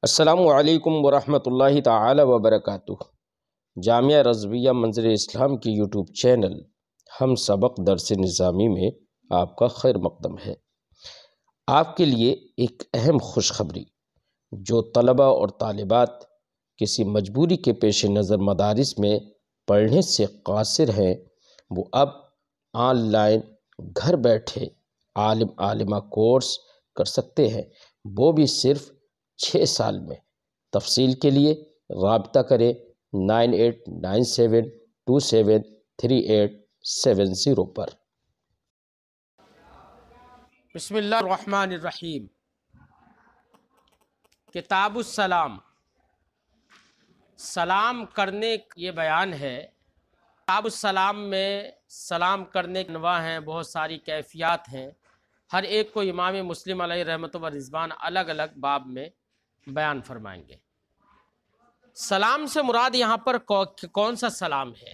السلام علیکم ورحمۃ اللہ تعالی وبرکاتہ۔ جامعہ رضویہ منظر اسلام کی یوٹیوب چینل ہم سبق درس نظامی میں آپ کا خیر مقدم ہے۔ آپ کے لیے ایک اہم خوشخبری، جو طلباء اور طالبات کسی مجبوری کے پیش نظر مدارس میں پڑھنے سے قاصر ہیں، وہ اب آن لائن گھر بیٹھے عالمہ کورس کر سکتے ہیں، وہ بھی صرف 6 سال میں۔ تفصیل کے لیے رابطہ کریں 9897273870 پر۔ بسم اللہ الرحمن الرحیم۔ کتاب السلام، سلام کرنے یہ بیان ہے۔ کتاب السلام میں سلام کرنے کے انواع ہیں، بہت ساری کیفیات ہیں، ہر ایک کو امام مسلم علیہ رحمۃ و رضوان الگ الگ باب میں بیان فرمائیں گے۔ سلام سے مراد یہاں پر کون سا سلام ہے؟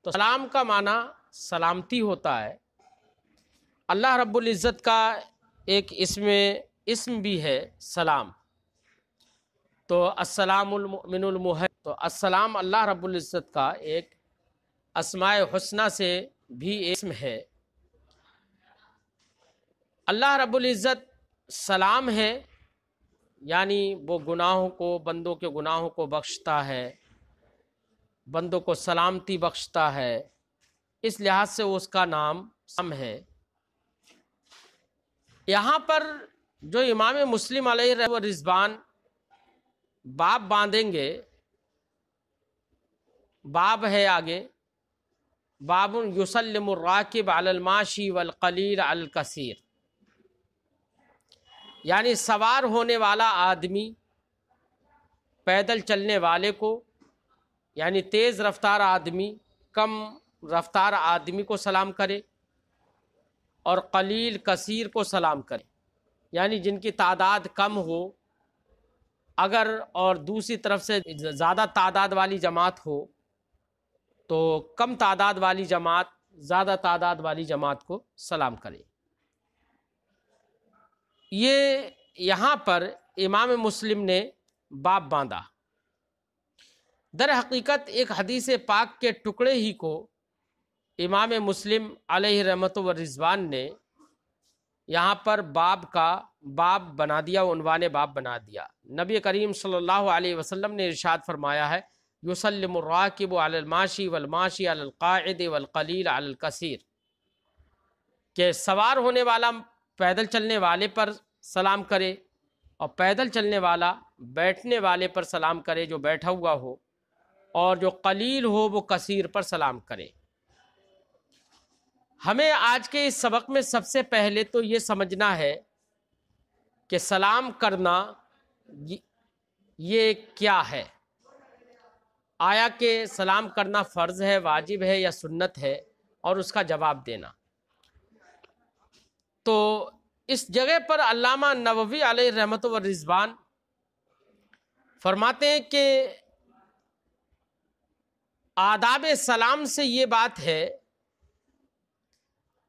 تو سلام کا معنی سلامتی ہوتا ہے۔ اللہ رب العزت کا ایک اسم بھی ہے سلام، تو السلام المؤمن المہیمن، تو السلام اللہ رب العزت کا ایک اسماء حسنہ سے بھی اسم ہے۔ اللہ رب العزت سلام ہے، یعنی وہ گناہوں کو، بندوں کے گناہوں کو بخشتا ہے، بندوں کو سلامتی بخشتا ہے، اس لحاظ سے اس کا نام سلام ہے۔ یہاں پر جو امام مسلم علیہ رضوان باب باندھیں گے، باب ہے آگے، باب یسلم الراکب علی الماشی والقلیل علی الکثیر، یعنی سوار ہونے والا آدمی پیدل چلنے والے کو، یعنی تیز رفتار آدمی کم رفتار آدمی کو سلام کرے، اور قلیل کثیر کو سلام کرے، یعنی جن کی تعداد کم ہو اگر، اور دوسری طرف سے زیادہ تعداد والی جماعت ہو تو کم تعداد والی جماعت زیادہ تعداد والی جماعت کو سلام کرے۔ یہ یہاں پر امام مسلم نے باب باندھا۔ در حقیقت ایک حدیث پاک کے ٹکڑے ہی کو امام مسلم علیہ رحمۃ و رضوان نے یہاں پر باب بنا دیا، عنوان باب بنا دیا۔ نبی کریم صلی اللہ علیہ وسلم نے ارشاد فرمایا ہے، یسلم الراکب علی الماشی والماشی علی القاعد والقلیل علی الکثیر، کہ سوار ہونے والا پیدل چلنے والے پر سلام کرے، اور پیدل چلنے والا بیٹھنے والے پر سلام کرے جو بیٹھا ہوا ہو، اور جو قلیل ہو وہ کثیر پر سلام کرے۔ ہمیں آج کے اس سبق میں سب سے پہلے تو یہ سمجھنا ہے کہ سلام کرنا یہ کیا ہے، آیا کہ سلام کرنا فرض ہے، واجب ہے یا سنت ہے، اور اس کا جواب دینا۔ تو اس جگہ پر علامہ نووی علیہ رحمۃ و رضوان فرماتے ہیں کہ آداب سلام سے یہ بات ہے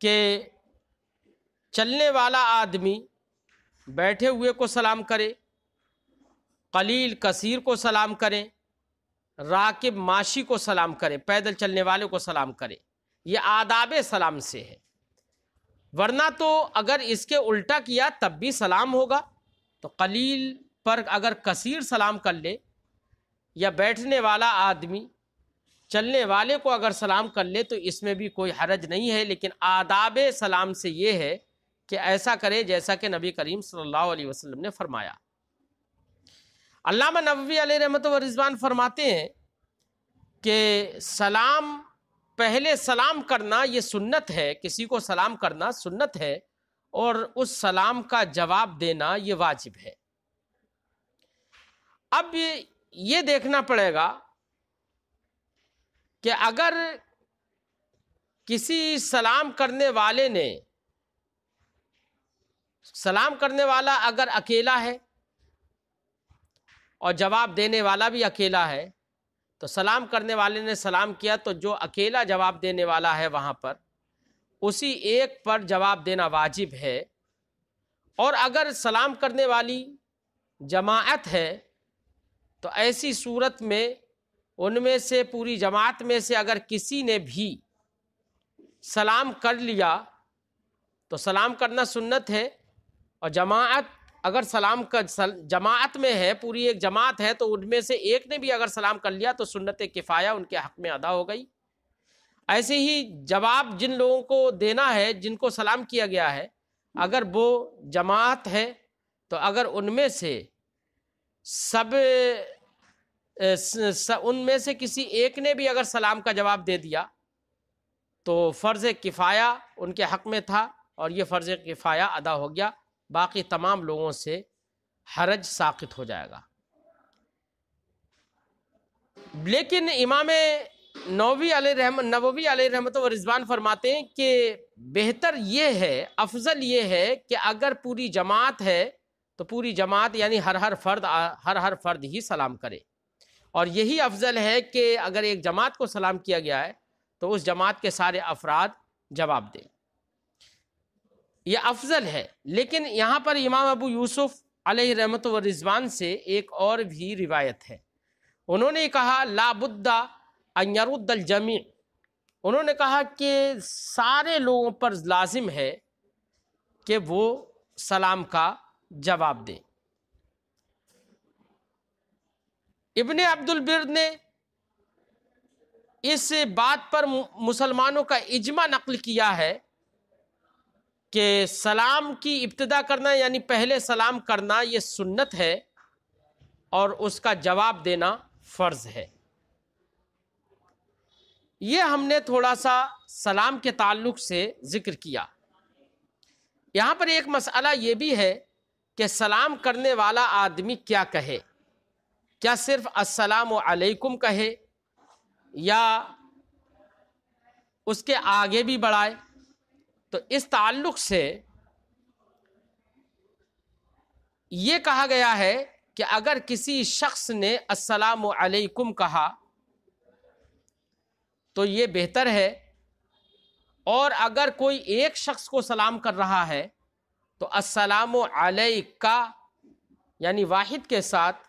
کہ چلنے والا آدمی بیٹھے ہوئے کو سلام کرے، قلیل کثیر کو سلام کرے، راکب ماشی کو سلام کرے، پیدل چلنے والے کو سلام کرے، یہ آداب سلام سے ہے۔ ورنہ تو اگر اس کے الٹا کیا تب بھی سلام ہوگا، تو قلیل پر اگر کثیر سلام کر لے، یا بیٹھنے والا آدمی چلنے والے کو اگر سلام کر لے تو اس میں بھی کوئی حرج نہیں ہے، لیکن آداب سلام سے یہ ہے کہ ایسا کرے جیسا کہ نبی کریم صلی اللہ علیہ وسلم نے فرمایا۔ علامہ نووی علیہ رحمۃ و رضوان فرماتے ہیں کہ سلام، پہلے سلام کرنا یہ سنت ہے، کسی کو سلام کرنا سنت ہے، اور اس سلام کا جواب دینا یہ واجب ہے۔ اب یہ دیکھنا پڑے گا کہ اگر کسی سلام کرنے والے نے، سلام کرنے والا اگر اکیلا ہے اور جواب دینے والا بھی اکیلا ہے، تو سلام کرنے والے نے سلام کیا تو جو اکیلا جواب دینے والا ہے وہاں پر اسی ایک پر جواب دینا واجب ہے، اور اگر سلام کرنے والی جماعت ہے تو ایسی صورت میں ان میں سے پوری جماعت میں سے اگر کسی نے بھی سلام کر لیا تو سلام کرنا سنت ہے، اور جماعت اگر جماعت میں ہے، پوری ایک جماعت ہے، تو ان میں سے ایک نے بھی اگر سلام کر لیا تو سنت کفایہ ان کے حق میں ادا ہو گئی۔ ایسے ہی جواب جن لوگوں کو دینا ہے، جن کو سلام کیا گیا ہے، اگر وہ جماعت ہے تو اگر ان میں سے ان میں سے کسی ایک نے بھی اگر سلام کا جواب دے دیا تو فرض کفایہ ان کے حق میں تھا، اور یہ فرض کفایہ ادا ہو گیا، باقی تمام لوگوں سے حرج ساقط ہو جائے گا۔ لیکن امام نووی علیہ رحمت و رضوان فرماتے ہیں کہ بہتر یہ ہے، افضل یہ ہے کہ اگر پوری جماعت ہے تو پوری جماعت یعنی ہر فرد ہی سلام کرے، اور یہی افضل ہے کہ اگر ایک جماعت کو سلام کیا گیا ہے تو اس جماعت کے سارے افراد جواب دیں، یہ افضل ہے۔ لیکن یہاں پر امام ابو یوسف علیہ رحمت و رضوان سے ایک اور بھی روایت ہے، انہوں نے کہا لا بد ان يرد الجميع، انہوں نے کہا کہ سارے لوگوں پر لازم ہے کہ وہ سلام کا جواب دیں۔ ابن عبد البر نے اس بات پر مسلمانوں کا اجماع نقل کیا ہے کہ سلام کی ابتدا کرنا یعنی پہلے سلام کرنا یہ سنت ہے، اور اس کا جواب دینا فرض ہے۔ یہ ہم نے تھوڑا سا سلام کے تعلق سے ذکر کیا۔ یہاں پر ایک مسئلہ یہ بھی ہے کہ سلام کرنے والا آدمی کیا کہے، کیا صرف السلام علیکم کہے یا اس کے آگے بھی بڑھائے؟ تو اس تعلق سے یہ کہا گیا ہے کہ اگر کسی شخص نے السلام علیکم کہا تو یہ بہتر ہے، اور اگر کوئی ایک شخص کو سلام کر رہا ہے تو السلام علیکہ یعنی واحد کے ساتھ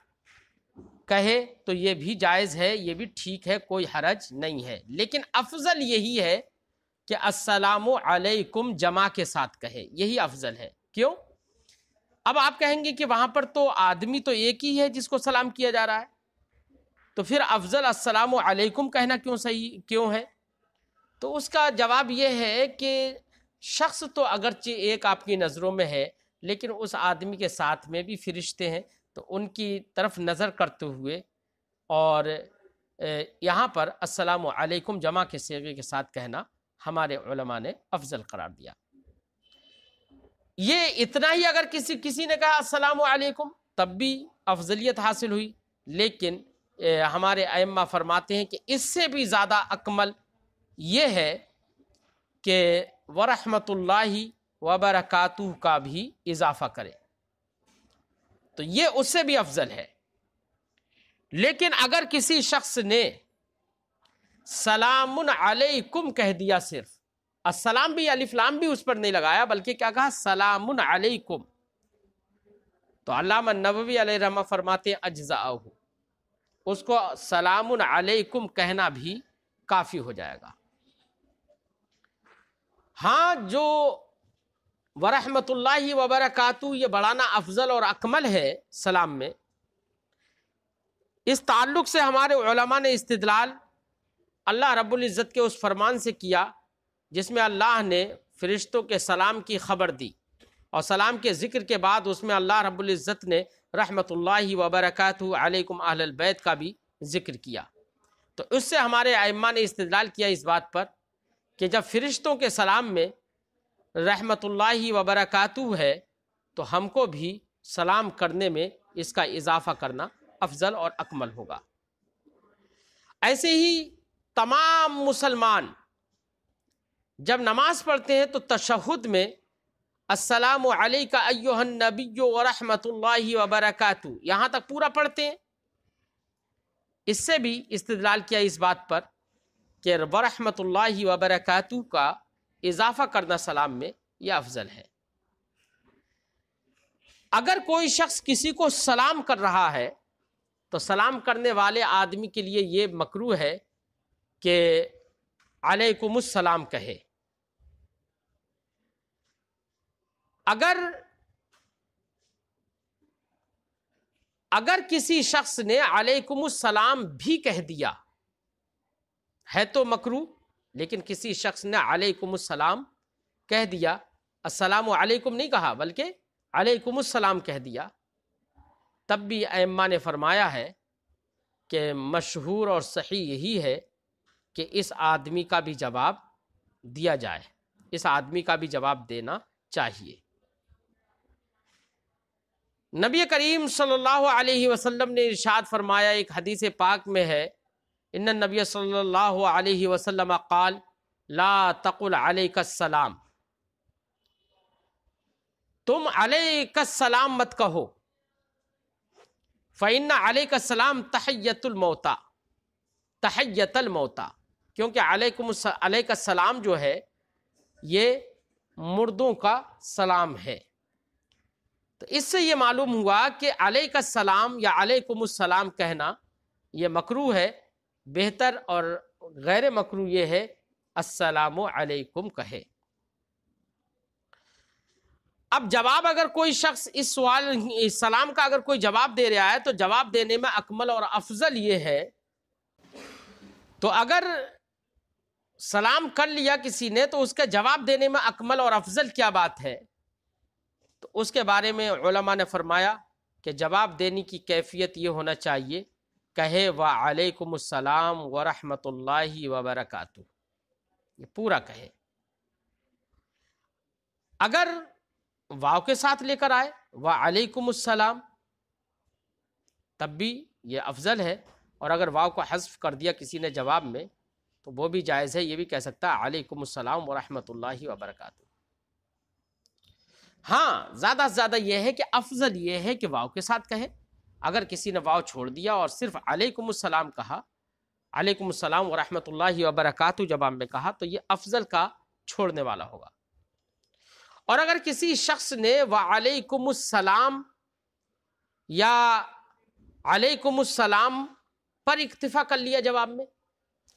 کہے تو یہ بھی جائز ہے، یہ بھی ٹھیک ہے، کوئی حرج نہیں ہے۔ لیکن افضل یہی ہے کہ السلام علیکم جمع کے ساتھ کہے، یہی افضل ہے۔ کیوں؟ اب آپ کہیں گے کہ وہاں پر تو آدمی تو ایک ہی ہے جس کو سلام کیا جا رہا ہے، تو پھر افضل السلام علیکم کہنا کیوں ہے؟ تو اس کا جواب یہ ہے کہ شخص تو اگرچہ ایک آپ کی نظروں میں ہے، لیکن اس آدمی کے ساتھ میں بھی فرشتے ہیں، تو ان کی طرف نظر کرتے ہوئے اور یہاں پر السلام علیکم جمع کے صیغے کے ساتھ کہنا ہمارے علماء نے افضل قرار دیا۔ یہ اتنا ہی اگر کسی نے کہا السلام علیکم تب بھی افضلیت حاصل ہوئی، لیکن ہمارے ائمہ فرماتے ہیں کہ اس سے بھی زیادہ اکمل یہ ہے کہ ورحمۃ اللہ وبرکاتہ کا بھی اضافہ کرے، تو یہ اس سے بھی افضل ہے۔ لیکن اگر کسی شخص نے سلام علیکم کہہ دیا، صرف السلام بھی الف لام بھی اس پر نہیں لگایا، بلکہ کیا کہا سلام علیکم، تو علامہ نووی علیہ رحمہ فرماتے ہیں اجزاءہ، اس کو سلام علیکم کہنا بھی کافی ہو جائے گا۔ ہاں، جو ورحمۃ اللہ وبرکاتہ یہ بڑھانا افضل اور اکمل ہے سلام میں، اس تعلق سے ہمارے علماء نے استدلال اللہ رب العزت کے اس فرمان سے کیا جس میں اللہ نے فرشتوں کے سلام کی خبر دی، اور سلام کے ذکر کے بعد اس میں اللہ رب العزت نے رحمۃ اللہ وبرکاتہ علیکم اہل البیت کا بھی ذکر کیا۔ تو اس سے ہمارے ائمہ نے استدلال کیا اس بات پر کہ جب فرشتوں کے سلام میں رحمۃ اللہ وبرکاتہ ہے تو ہم کو بھی سلام کرنے میں اس کا اضافہ کرنا افضل اور اکمل ہوگا۔ ایسے ہی تمام مسلمان جب نماز پڑھتے ہیں تو تشہد میں السلام علیک ایھا النبی ورحمۃ اللہ وبرکاتہ یہاں تک پورا پڑھتے ہیں۔ اس سے بھی استدلال کیا اس بات پر کہ ورحمۃ اللہ وبرکاتہ کا اضافہ کرنا سلام میں یہ افضل ہے۔ اگر کوئی شخص کسی کو سلام کر رہا ہے تو سلام کرنے والے آدمی کے لیے یہ مکروہ ہے کہ علیکم السلام کہے۔ اگر کسی شخص نے علیکم السلام بھی کہہ دیا ہے تو مکروہ، لیکن کسی شخص نے علیکم السلام کہہ دیا، السلام علیکم نہیں کہا بلکہ علیکم السلام کہہ دیا، تب بھی ائمہ نے فرمایا ہے کہ مشہور اور صحیح یہی ہے کہ اس آدمی کا بھی جواب دیا جائے، اس آدمی کا بھی جواب دینا چاہیے۔ نبی کریم صلی اللہ علیہ وسلم نے ارشاد فرمایا، ایک حدیث پاک میں ہے، ان النبی صلی اللہ علیہ وسلم قال لا تقل علیک السلام، تم علیک السلام مت کہو، فإن علیک السلام تحیۃ الموتى، تحیۃ الموتى، کیونکہ علیک السلام جو ہے یہ مردوں کا سلام ہے۔ تو اس سے یہ معلوم ہوا کہ علیک السلام یا علیکم السلام کہنا یہ مکروہ ہے، بہتر اور غیر مکروہ یہ ہے السلام علیکم کہے۔ اب جواب اگر کوئی شخص اس سوال اس سلام کا اگر کوئی جواب دے رہا ہے تو جواب دینے میں اکمل اور افضل یہ ہے، تو اگر سلام کر لیا کسی نے تو اس کا جواب دینے میں اکمل اور افضل کیا بات ہے؟ تو اس کے بارے میں علماء نے فرمایا کہ جواب دینے کی کیفیت یہ ہونا چاہیے، کہے وعلیکم السلام ورحمۃ اللہ وبرکاتہ، یہ پورا کہے۔ اگر واو کے ساتھ لے کر آئے وعلیکم السلام تب بھی یہ افضل ہے، اور اگر واو کو حذف کر دیا کسی نے جواب میں تو وہ بھی جائز ہے، یہ بھی کہہ سکتا ہے علیکم السلام ورحمۃ اللہ وبرکاتہ۔ ہاں زیادہ سے زیادہ یہ ہے کہ افضل یہ ہے کہ واو کے ساتھ کہے۔ اگر کسی نے واو چھوڑ دیا اور صرف علیکم السلام کہا، علیکم السلام ورحمۃ اللہ وبرکاتہ جواب میں کہا، تو یہ افضل کا چھوڑنے والا ہوگا۔ اور اگر کسی شخص نے وعلیکم السلام یا علیکم السلام پر اکتفا کر لیا جواب میں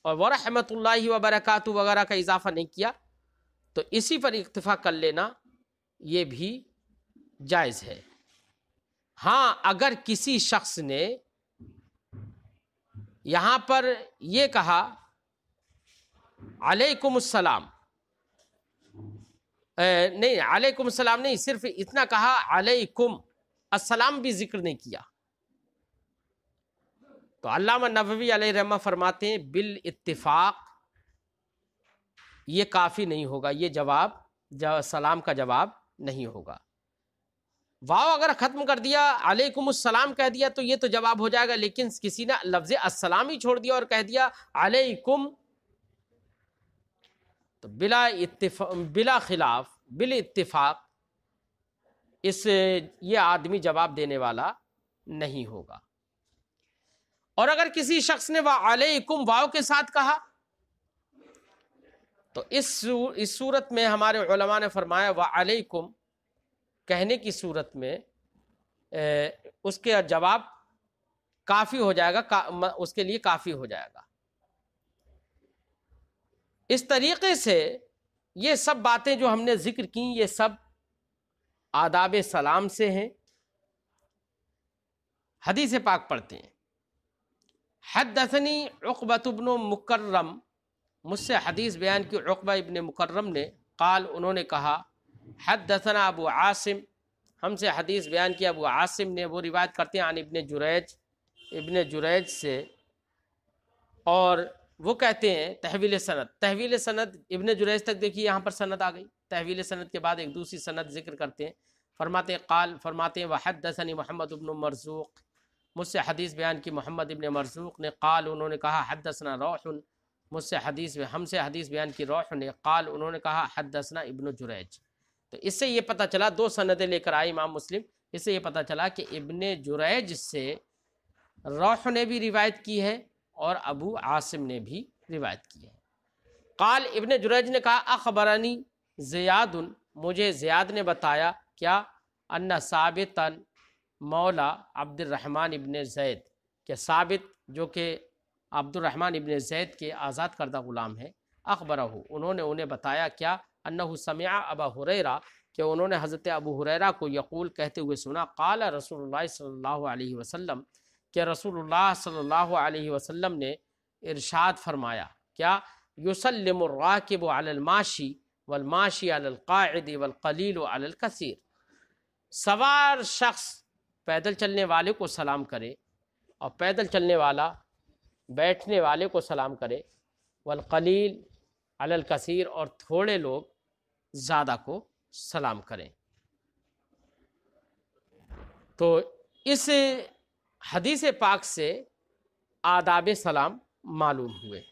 اور ورحمۃ اللہ وبرکاتہ وغیرہ کا اضافہ نہیں کیا، تو اسی پر اکتفا کر لینا یہ بھی جائز ہے۔ ہاں اگر کسی شخص نے یہاں پر یہ کہا علیکم السلام، نہیں علیکم السلام نہیں، صرف اتنا کہا علیکم السلام بھی ذکر نہیں کیا، تو علامہ نووی علیہ رحمہ فرماتے ہیں بالاتفاق یہ کافی نہیں ہوگا، یہ جواب سلام کا جواب نہیں ہوگا۔ واو اگر ختم کر دیا علیکم السلام کہہ دیا تو یہ تو جواب ہو جائے گا، لیکن کسی نے لفظ السلام ہی چھوڑ دیا اور کہہ دیا علیکم، تو بلا خلاف بالاتفاق یہ آدمی جواب دینے والا نہیں ہوگا۔ اور اگر کسی شخص نے وعلیکم واو کے ساتھ کہا تو اس صورت میں ہمارے علماء نے فرمایا وعلیکم کہنے کی صورت میں اس کے جواب کافی ہو جائے گا، اس کے لیے کافی ہو جائے گا۔ اس طریقے سے یہ سب باتیں جو ہم نے ذکر کی یہ سب آداب سلام سے ہیں۔ حدیث پاک پڑھتے ہیں۔ حدثنی عقبۃ بن مکرم، مجھ سے حدیث بیان کی عقبہ ابن مکرم نے، قال انہوں نے کہا حدثنا ابو عاصم، ہم سے حدیث بیان کیا ابو عاصم نے، وہ روایت کرتے ہیں عن ابن جریج سے، اور وہ کہتے ہیں تحویل سند ابن جریج تک دیکھیے، یہاں پر سند آ گئی، تحویل سند کے بعد ایک دوسری سند ذکر کرتے ہیں، فرماتے ہیں وحدثنی محمد ابن مرزوق، مجھ سے حدیث بیان کی محمد ابن مرزوق نے، قال انہوں نے کہا حدثنا روح، مجھ سے ہم سے حدیث بیان کی روح نے، قال انہوں نے کہا حدثنا ابن جریج۔ تو اس سے یہ پتہ چلا، دو سندیں لے کر آئے امام مسلم، اس سے یہ پتہ چلا کہ ابن جریج سے روح نے بھی روایت کی ہے اور ابو عاصم نے بھی روایت کی ہے۔ قال ابن جریج نے کہا اخبرنی زیاد، مجھے زیاد نے بتایا کیا، ان ثابتا مولا عبد الرحمن ابن زید، کہ ثابت جو کہ عبد الرحمن ابن زید کے آزاد کردہ غلام ہیں، اخبرہ انہوں نے انہیں بتایا کیا، انہ سمع ابا ہریرہ کہ انہوں نے حضرت ابو ہریرہ کو یقول کہتے ہوئے سنا، قال رسول اللہ صلی اللہ علیہ وسلم کہ رسول اللہ صلی اللہ علیہ وسلم نے ارشاد فرمایا کیا، یسلم الراکب علی الماشی والماشی علی القاعد والقلیل علی الکثیر، سوار شخص پیدل چلنے والے کو سلام کرے اور پیدل چلنے والا بیٹھنے والے کو سلام کرے، والقلیل علی الکثیر اور تھوڑے لوگ زیادہ کو سلام کریں۔ تو اس حدیث پاک سے آداب سلام معلوم ہوئے۔